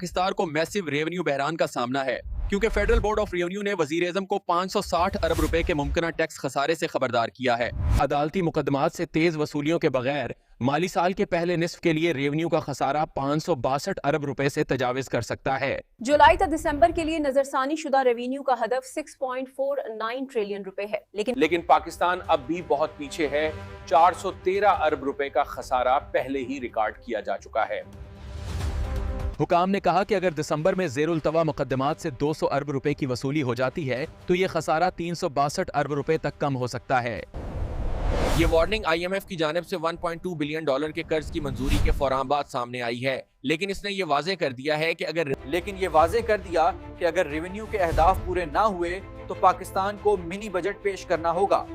पाकिस्तान को massive revenue बहरान का सामना है क्योंकि फेडरल बोर्ड ऑफ रेवेन्यू ने वजीर आज़म को 560 अरब रुपए के मुमकिना टैक्स खसारे से खबरदार किया है। अदालती मुकदमात से तेज वसूलियों के बगैर माली साल के पहले निस्फ के लिए रेवेन्यू का खसारा 562 अरब रुपए से तजाविज कर सकता है। जुलाई तक दिसंबर के लिए नजरसानी शुदा रेवेन्यू का हदफ 6.49 ट्रिलियन रुपए है, लेकिन पाकिस्तान अब भी बहुत पीछे है। 413 अरब रुपए का खसारा पहले ही रिकॉर्ड किया जा चुका है। हुकाम ने कहा कि अगर दिसंबर में ज़ेरुल-तवा मुकदमात से 200 अरब रुपए की वसूली हो जाती है तो ये खसारा 362 अरब रुपए तक कम हो सकता है। ये वार्निंग IMF की जानिब से 1.2 बिलियन डॉलर के कर्ज की मंजूरी के फौरान बाद सामने आई है, लेकिन इसने ये वाजे कर दिया कि अगर रेवेन्यू के अहदाफ पूरे ना हुए तो पाकिस्तान को मिनी बजट पेश करना होगा।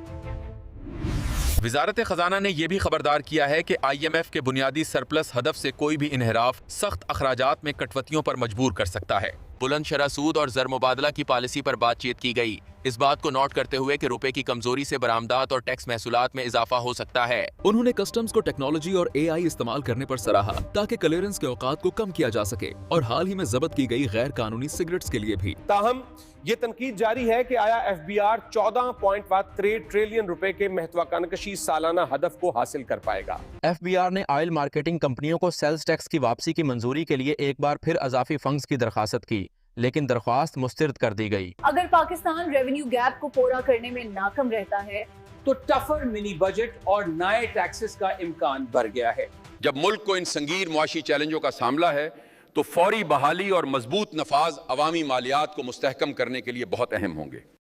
वजारत खजाना ने यह भी खबरदार किया है कि IMF के बुनियादी सरप्लस हदफ से कोई भी इन्हिराफ सख्त अखराजात में कटौतियों पर मजबूर कर सकता है। बुलंद शरह सूद और ज़र मुबादला की पॉलिसी पर बातचीत की गई, इस बात को नोट करते हुए कि रुपए की कमजोरी से बरामदात और टैक्स महसूलात में इजाफा हो सकता है। उन्होंने कस्टम्स को टेक्नोलॉजी और AI इस्तेमाल करने पर सराहा ताकि क्लियरेंस के औकात को कम किया जा सके, और हाल ही में जब्त की गई गैर कानूनी सिगरेट्स के लिए भी। ताहम ये तनकीद जारी है कि आया FBR 14.3 ट्रिलियन रुपए के महत्वाकांक्षी सालाना हदफ को हासिल कर पाएगा। FBR ने ऑयल मार्केटिंग कंपनियों को सेल्स टैक्स की वापसी की मंजूरी के लिए एक बार फिर अजाफी फंड्स की दरखास्त की, लेकिन दरख्वास्त मुस्तरद कर दी गई। अगर पाकिस्तान रेवेन्यू गैप को पूरा करने में नाकाम रहता है तो टफर मिनी बजट और नए टैक्सेस का इम्कान बढ़ गया है। जब मुल्क को इन संगीन मुआशी चैलेंजों का सामना है तो फौरी बहाली और मजबूत नफाज अवामी मालियात को मुस्तहकम करने के लिए बहुत अहम होंगे।